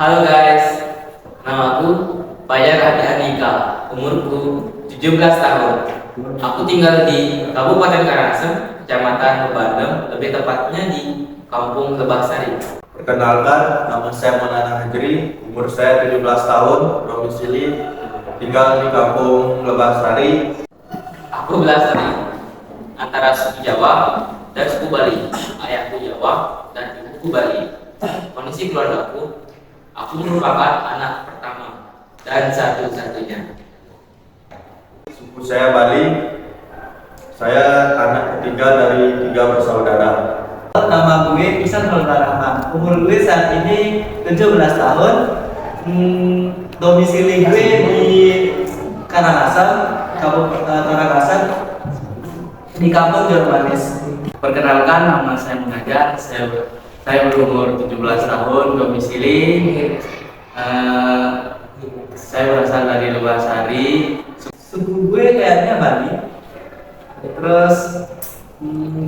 Halo guys, namaku Fajar Hadi Andika, umurku 17 tahun. Aku tinggal di Kabupaten Karangasem, Kecamatan Bebandem, lebih tepatnya di Kampung Lebah Sari. Perkenalkan, nama saya Maulana Hajri, umur saya 17 tahun, domisili tinggal di Kampung Lebah Sari. Aku berasal antara suku Jawa dan suku Bali. Ayahku Jawa dan ibuku Bali. Kondisi keluargaku, aku merupakan anak pertama dan satu-satunya. Suku saya Bali, saya anak ketiga dari 3 bersaudara. Nama gue Isan Rahman. Umur gue saat ini 17 tahun. Domisili gue di Karangasem, Karangasem di Kampung Jermanis. Perkenalkan, nama saya Munajat. Saya berumur 17 tahun, domisili saya berasal dari Lebah Sari. Suku gue kayaknya Bali. Terus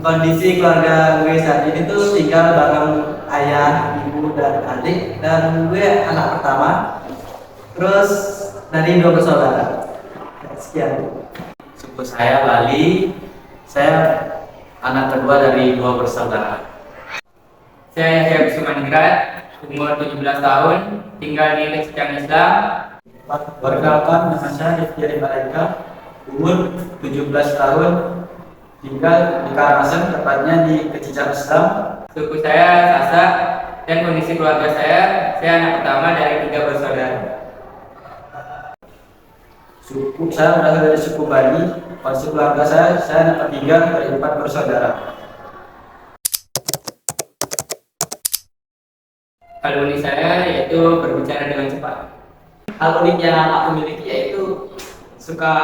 kondisi keluarga gue saat ini tuh tinggal bareng ayah, ibu, dan adik. Dan gue anak pertama. Terus dari 2 bersaudara. Sekian. Suku saya Bali. Saya anak kedua dari 2 bersaudara. Saya Yahya Kusumaningrat, umur 17 tahun, tinggal di Lexicang Islam. Perkenalkan, nama saya Rifki Malaika, umur 17 tahun, tinggal di Karangasem, tepatnya di Kecicang Islam. Suku saya Sasak, dan kondisi keluarga saya anak pertama dari 3 bersaudara. Suku saya berasal dari suku Bali. Kondisi keluarga saya anak ketiga dari 4 bersaudara. Hal unik saya yaitu berbicara dengan cepat. Hal unik yang aku miliki yaitu suka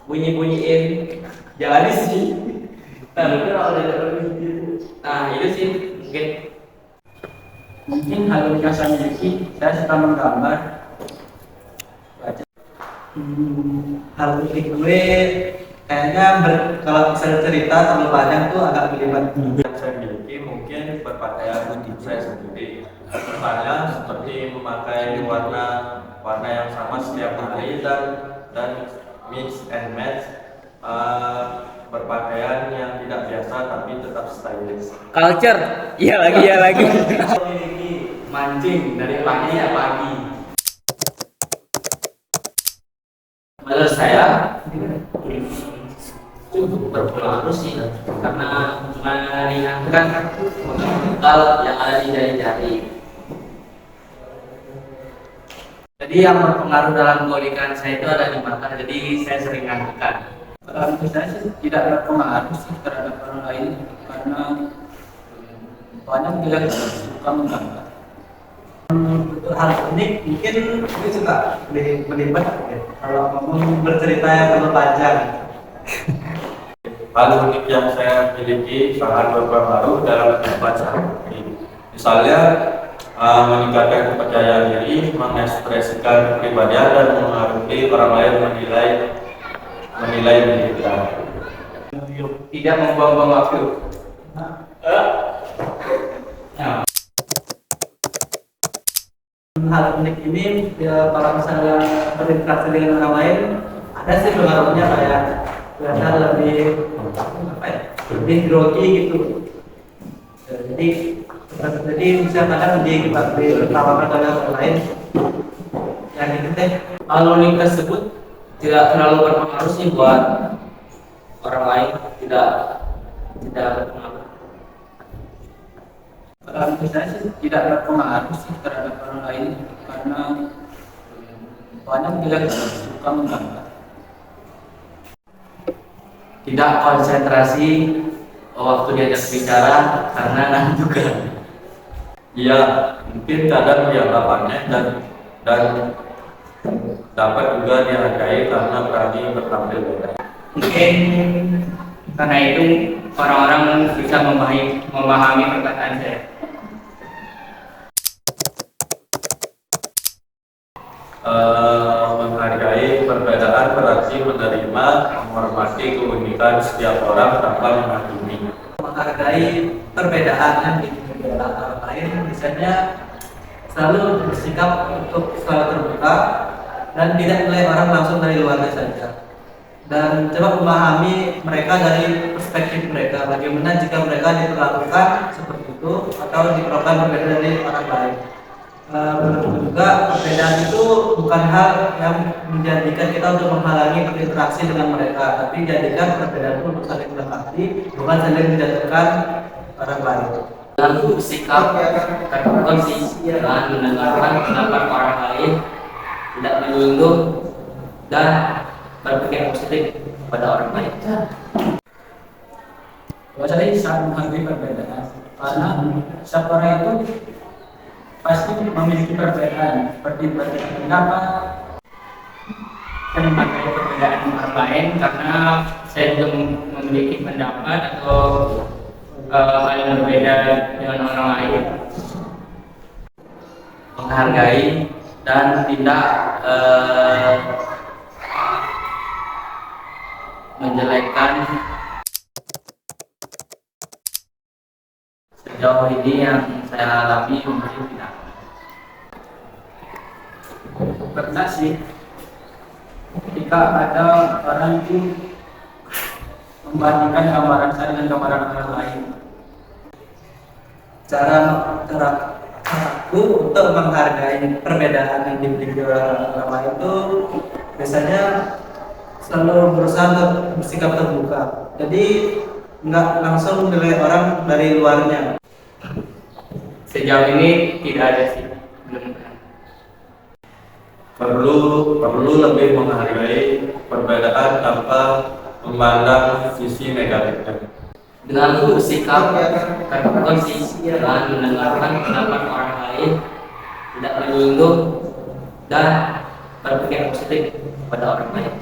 bunyi-bunyiin jari sih. Nah itu sih Mungkin hal unik yang saya miliki, saya suka menggambar. Hal unik gue kayaknya kalau misalnya cerita terlalu panjang tuh agak berlibat. Yang saya miliki mungkin berpakaian saya sendiri. Misalnya seperti memakai warna yang sama setiap hari dan mix and match, berpakaian yang tidak biasa tapi tetap stylish. culture. Iya lagi. Mancing dari pagi ya pagi. Menurut saya cukup berpengaruh sih karena meringankan hal yang ada di jari-jari. Jadi yang berpengaruh dalam keunikan saya itu ada di mata, jadi saya sering ngantukkan. Menurut saya sih tidak berpengaruh sih terhadap orang lain karena banyak juga yang suka menggambar. Untuk hal unik mungkin gue suka berlibat ya. Kalau ngomong bercerita yang terlalu panjang. Hal unik yang saya miliki sangat berpengaruh dalam kehidupan sehari-hari. Misalnya meningkatkan kepercayaan diri, mengekspresikan kepribadian dan mengaruhi orang lain menilai diri kita. Tidak membuang-buang waktu. Hal unik ini ya, kalau misalnya berinteraksi dengan orang lain ada sih pengaruhnya kayak kelihatan lebih apa ya, lebih grogi gitu. Jadi bisa kadang lebih tertawakan oleh orang lain yang gitu deh. Hal unik tersebut tidak terlalu berpengaruh sih buat orang lain, tidak berpengaruh. Menurut saya sih tidak berpengaruh sih terhadap orang lain karena banyak juga yang suka menggambar. Tidak konsentrasi waktu diajak bicara karena ngantukkan. Iya, mungkin kadang dianggap aneh dan dapat juga dihargai karena berani bertampil beda. Mungkin karena itu orang-orang bisa memahami perkataan saya. Menghargai perbedaan berarti menerima, menghormati keunikan setiap orang tanpa menghakimi. Menghargai perbedaan yang dimiliki orang lain, misalnya selalu bersikap untuk selalu terbuka dan tidak menilai orang langsung dari luarnya saja, dan coba memahami mereka dari perspektif mereka, bagaimana jika mereka diperlakukan seperti itu atau diperlakukan berbeda dari orang lain. Menurutku juga perbedaan itu bukan hal yang menjadikan kita untuk menghalangi berinteraksi dengan mereka, tapi jadikan perbedaan itu untuk saling melengkapi, bukan saling menjatuhkan orang lain. Dengan bersikap terbuka sih, dengan mendengarkan pendapat orang lain, tidak menyinggung dan berpikir positif pada orang lain. Kalau saya sangat menghargai perbedaan, karena setiap orang itu pasti memiliki perbedaan, seperti perbedaan pendapat. Saya menghargai perbedaan orang lain karena saya juga memiliki pendapat atau hal yang berbeda dengan orang lain. Menghargai dan tidak menjelekkan. Sejauh ini yang saya alami mungkin tidak. Pernah sih, ketika ada orang itu membandingkan gambaran saya dengan gambaran orang lain. Caraku untuk menghargai perbedaan yang dimiliki orang lain itu biasanya selalu berusaha untuk bersikap terbuka. Jadi nggak langsung menilai orang dari luarnya. Sejauh ini tidak ada sih, belum. Perlu lebih menghargai perbedaan tanpa memandang sisi negatifnya. Dengan bersikap terbuka sih, dengan mendengarkan pendapat orang lain, tidak menyinggung dan berpikir positif pada orang lain.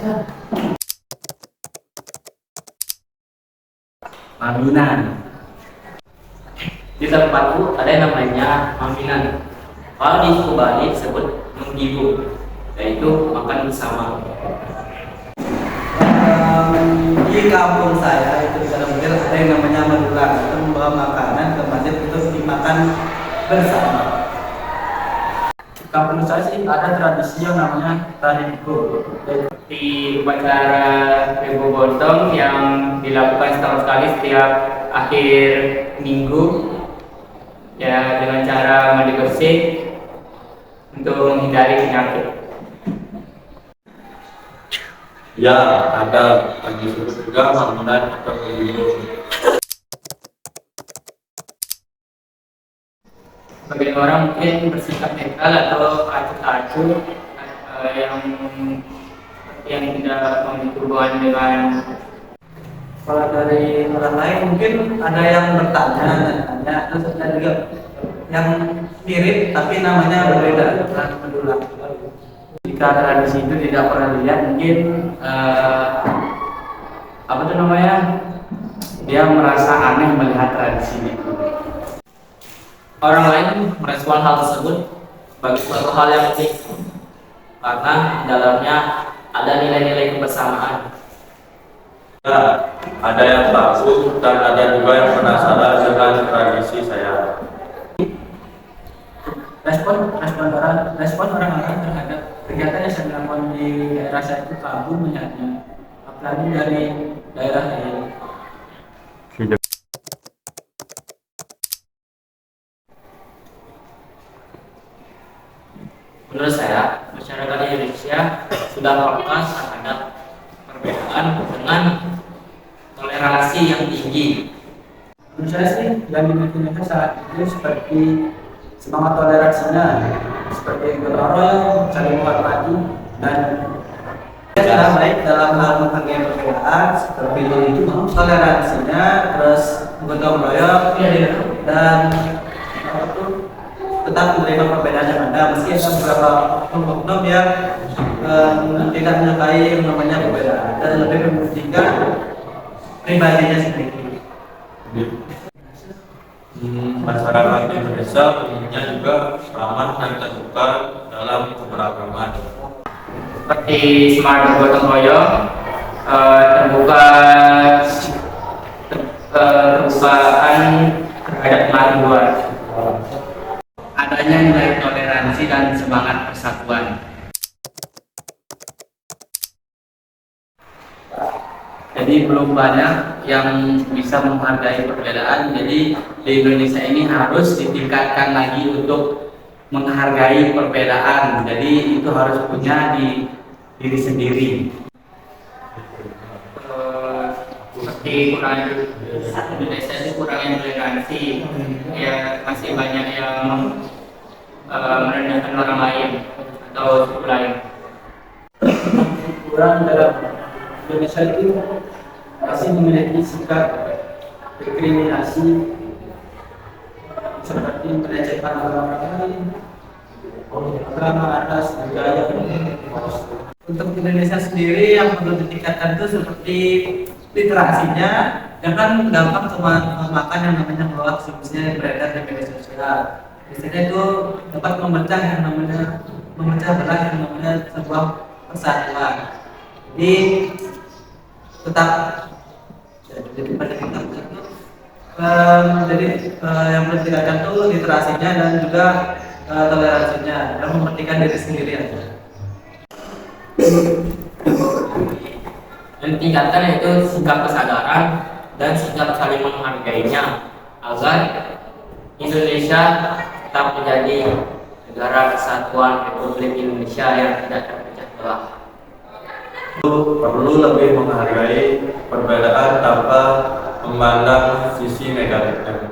Maminan. Di tempatku ada yang namanya maminan. Kalau di suku Bali disebut menggibu, yaitu makan bersama. Di kampung saya itu di dalam mobil ada yang namanya mendulang, itu membawa makanan ke masjid untuk dimakan bersama. Di kampung saya sih ada tradisi yang namanya tari Rebo. Di upacara Rebo Bontong yang dilakukan setahun sekali setiap akhir minggu, ya dengan cara mandi bersih untuk menghindari penyakit. Ya, ada disebut juga bangunan atau pembunuh. Sebagian orang mungkin bersikap netral atau acuh-acuh yang tidak memiliki hubungan dengan. Kalau dari orang lain mungkin ada yang bertanya, terus ada juga yang mirip tapi namanya berbeda, bukan mendulang. Jika tradisi itu tidak pernah dilihat, mungkin apa tuh namanya, dia merasa aneh melihat tradisi itu. Orang lain merespon hal tersebut sebagai suatu hal yang unik karena di dalamnya ada nilai-nilai kebersamaan. Ya, ada yang takut dan ada juga yang penasaran dengan tradisi saya. Respon orang-orang terhadap kegiatan yang saya lakukan di daerah saya itu kagum melihatnya, apalagi dari daerah lain. Menurut saya, masyarakat Indonesia sudah peka terhadap perbedaan dengan toleransi yang tinggi. Menurut saya sih yang dimiliki mereka saat itu seperti semangat toleransinya, seperti gotong royong, saling menghormati, dan Cara baik dalam hal menghargai perbedaan seperti itu toleransinya, terus gotong royong dan tetap menerima perbedaan yang ada, meski ada beberapa oknum yang tidak menyukai yang namanya perbedaan dan lebih mementingkan pribadinya sendiri. Masyarakat Indonesia umumnya juga ramah dan terbuka dalam keberagaman. Seperti semangat gotong royong, terbukaan terhadap kemajuan. adanya nilai toleransi dan semangat persatuan. Jadi belum banyak yang bisa menghargai perbedaan. Jadi di Indonesia ini harus ditingkatkan lagi untuk menghargai perbedaan. Jadi itu harus punya di diri sendiri. Seperti Indonesia itu kurangnya toleransi, ya masih banyak yang merendahkan orang lain atau suku lain. Kurang dalam Indonesia itu masih memiliki sikap diskriminasi seperti melecehkan agama lain, agama atas budaya. Untuk Indonesia sendiri yang perlu ditingkatkan itu seperti literasinya, jangan gampang cuma makan yang namanya hoax khususnya beredar di media sosial. Biasanya itu dapat memecah belah yang namanya sebuah persatuan. Jadi tetap jadi pada kita yang perlu ditingkatkan itu literasinya dan juga toleransinya dan mementingkan diri sendiri aja. Dan tingkatkan yaitu sikap kesadaran dan sikap saling menghargainya agar Indonesia tetap menjadi negara kesatuan Republik Indonesia yang tidak terpecah belah. Perlu lebih menghargai perbedaan tanpa memandang sisi negatifnya.